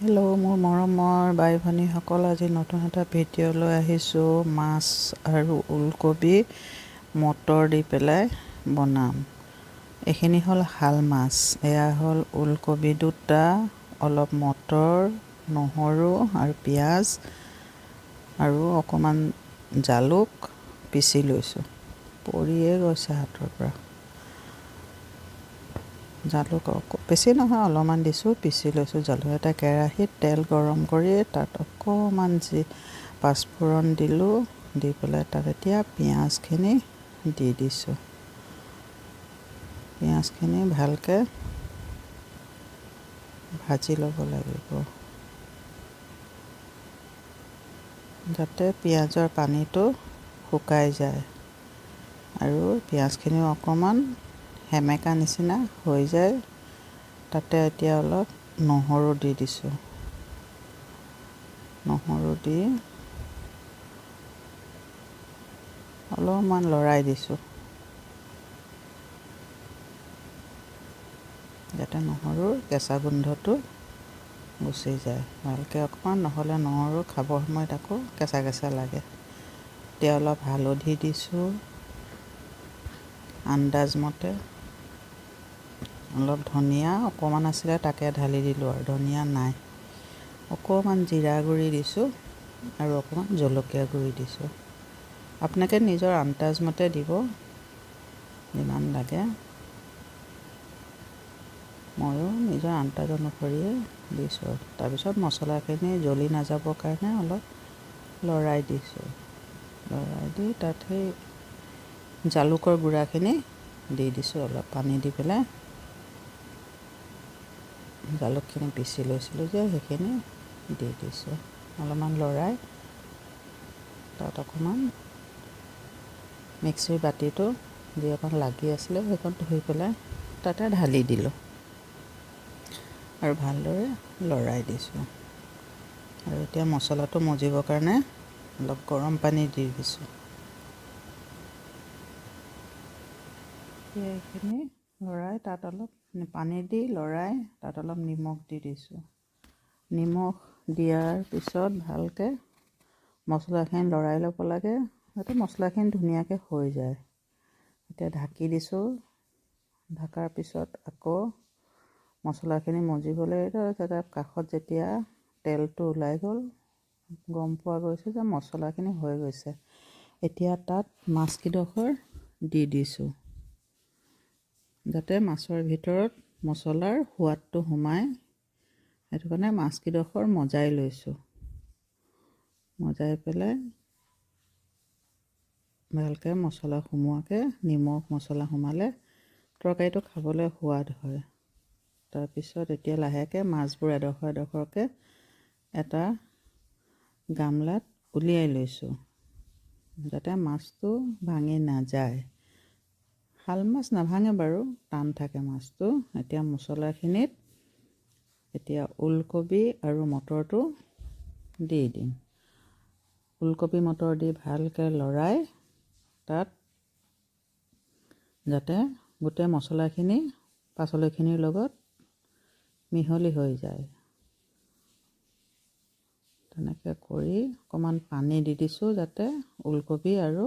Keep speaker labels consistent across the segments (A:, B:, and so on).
A: Hello' মোৰ মৰমৰ বাই ভনীসকল, আজি নতুন এটা ভিডিঅ' লৈ আহিছোঁ। মাছ আৰু ওলকবি মটৰ দি পেলাই বনাম। এইখিনি হ'ল শাল মাছ, এয়া হ'ল ওলকবি দুটা, অলপ মটৰ, নহৰু আৰু পিঁয়াজ আৰু অকণমান জালুক পিচি লৈছোঁ। পৰিয়ে গৈছে হাতৰ পৰা। জালুক বেছি নহয়, অলপমান দিছোঁ, পিচি লৈছোঁ জালুক। এটা কেৰাহীত তেল গৰম কৰি তাত অকণমান পাঁচফোৰণ দিলোঁ, দি পেলাই তাত এতিয়া পিঁয়াজখিনি দি দিছোঁ। পিঁয়াজখিনি ভালকৈ ভাজি ল'ব লাগিব, যাতে পিঁয়াজৰ পানীটো শুকাই যায় আৰু পিঁয়াজখিনিও অকণমান সেমেকা নিচিনা হৈ যায়। তাতে এতিয়া অলপ নহৰু দি দিছোঁ। নহৰু দি অলপমান লৰাই দিছোঁ, যাতে নহৰুৰ কেঁচা গোন্ধটো গুচি যায় ভালকৈ অকণমান, নহ'লে নহৰু খাবৰ সময়ত আকৌ কেঁচা কেঁচা লাগে। এতিয়া অলপ হালধি দিছোঁ আন্দাজমতে, অলপ ধনিয়া অকণমান আছিলে তাকে ঢালি দিলোঁ আৰু ধনিয়া নাই। অকণমান জিৰা গুড়ি দিছোঁ আৰু অকণমান জলকীয়া গুড়ি দিছোঁ। আপোনালোকে নিজৰ আন্দাজমতে দিব যিমান লাগে। ময়ো নিজৰ আন্দাজ অনুসৰিয়ে দিছোঁ। তাৰপিছত মছলাখিনি জ্বলি নাযাবৰ কাৰণে অলপ লৰাই দিছোঁ। লৰাই দি তাত সেই জালুকৰ গুড়াখিনি দি দিছোঁ, অলপ পানী দি পেলাই। জালুকখিনি পিচি লৈছিলোঁ যে সেইখিনি দি দিছোঁ। অলপমান লৰাই তাত অকণমান মিক্সিৰ বাতিটো যি অকণ লাগি আছিলে সেইকণ ধুই পেলাই তাতে ঢালি দিলোঁ আৰু ভালদৰে লৰাই দিছোঁ। আৰু এতিয়া মছলাটো মজিবৰ কাৰণে অলপ গৰম পানী দি দিছোঁ। এইখিনি লৰাই তাত অলপ পানী দি লৰাই তাত অলপ নিমখ দি দিছোঁ। নিমখ দিয়াৰ পিছত ভালকৈ মছলাখিনি লৰাই ল'ব লাগে, যাতে মছলাখিনি ধুনীয়াকৈ হৈ যায়। এতিয়া ঢাকি দিছোঁ। ঢাকাৰ পিছত আকৌ মছলাখিনি মজিবলৈ যাতে কাষত যেতিয়া তেলটো ওলাই গ'ল, গম পোৱা গৈছে যে মছলাখিনি হৈ গৈছে। এতিয়া তাত মাছকেইডোখৰ দি দিছোঁ, যাতে মাছৰ ভিতৰত মছলাৰ সোৱাদটো সোমায়। সেইটো কাৰণে মাছকেইডোখৰ মজাই লৈছোঁ। মজাই পেলাই ভালকৈ মছলা সোমোৱাকৈ, নিমখ মছলা সোমালে তৰকাৰীটো খাবলৈ সোৱাদ হয়। তাৰপিছত এতিয়া লাহেকৈ মাছবোৰ এডোখৰ এডোখৰকৈ এটা গামলাত উলিয়াই লৈছোঁ, যাতে মাছটো ভাঙি নাযায়। শাল মাছ নাভাঙে বাৰু, টান থাকে মাছটো। এতিয়া মছলাখিনিত এতিয়া ওলকবি আৰু মটৰটো দি দিম। ওলকবি মটৰ দি ভালকৈ লৰাই তাত যাতে গোটেই মছলাখিনি পাচলিখিনিৰ লগত মিহলি হৈ যায়। তেনেকৈ কৰি অকণমান পানী দি দিছোঁ, যাতে ওলকবি আৰু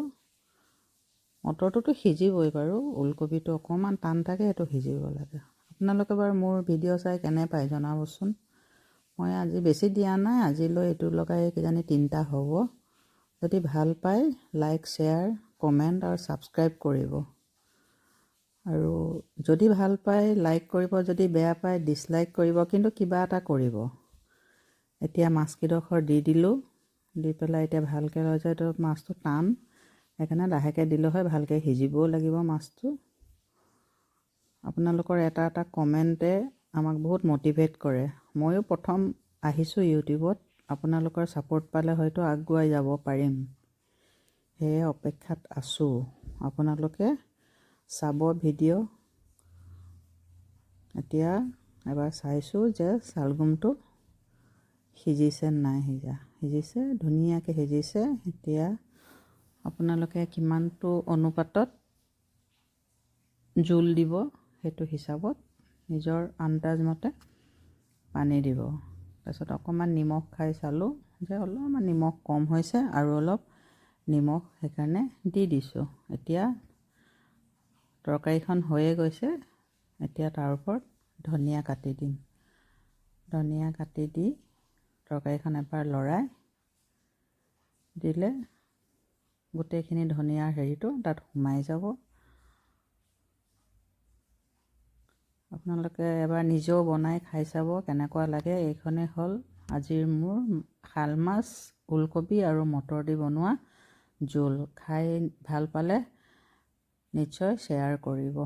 A: মটৰটোতো সিজিবই বাৰু, ওলকবিটো অকণমান টান থাকে, সেইটো সিজিব লাগে। আপোনালোকে বাৰু মোৰ ভিডিঅ' চাই কেনে পায় জনাবচোন। মই আজি বেছি দিয়া নাই, আজিলৈ এইটো লগাই কিজানি 3টা হ'ব। যদি ভাল পায় লাইক, শ্বেয়াৰ, কমেণ্ট আৰু ছাবস্ক্ৰাইব কৰিব। আৰু যদি ভাল পায় লাইক কৰিব, যদি বেয়া পায় ডিছলাইক কৰিব, কিন্তু কিবা এটা কৰিব। এতিয়া মাছকেইডোখৰ দি দিলোঁ, দি পেলাই এতিয়া ভালকৈ লৈ যায়। তো মাছটো টান, সেইকাৰণে লাহেকৈ দিলে হয়, ভালকৈ সিজিবও লাগিব মাছটো। আপোনালোকৰ এটা এটা কমেণ্টে আমাক বহুত মটিভেট কৰে। ময়ো প্ৰথম আহিছোঁ ইউটিউবত, আপোনালোকৰ ছাপোৰ্ট পালে হয়তো আগুৱাই যাব পাৰিম। সেয়ে অপেক্ষাত আছোঁ। আপোনালোকে চাব ভিডিঅ'। এতিয়া এবাৰ চাইছোঁ যে শালগমটো সিজিছে নাই সিজা। সিজিছে, ধুনীয়াকৈ সিজিছে। এতিয়া আপোনালোকে কিমানটো অনুপাতত জোল দিব সেইটো হিচাপত নিজৰ আন্দাজমতে পানী দিব। তাৰপিছত অকণমান নিমখ খাই চালোঁ যে অলপমান নিমখ কম হৈছে, আৰু অলপ নিমখ সেইকাৰণে দি দিছোঁ। এতিয়া তৰকাৰীখন হৈয়ে গৈছে। এতিয়া তাৰ ওপৰত ধনিয়া কাটি দিম। ধনিয়া কাটি দি তৰকাৰীখন এবাৰ লৰাই দিলে গোটেইখিনি ধনিয়াৰ হেৰিটো তাত সোমাই যাব। আপোনালোকে এবাৰ নিজেও বনাই খাই চাব কেনেকুৱা লাগে। এইখনেই হ'ল আজিৰ মোৰ শাল মাছ, ওলকবি আৰু মটৰ দি বনোৱা জোল। খাই ভাল পালে নিশ্চয় শ্বেয়াৰ কৰিব।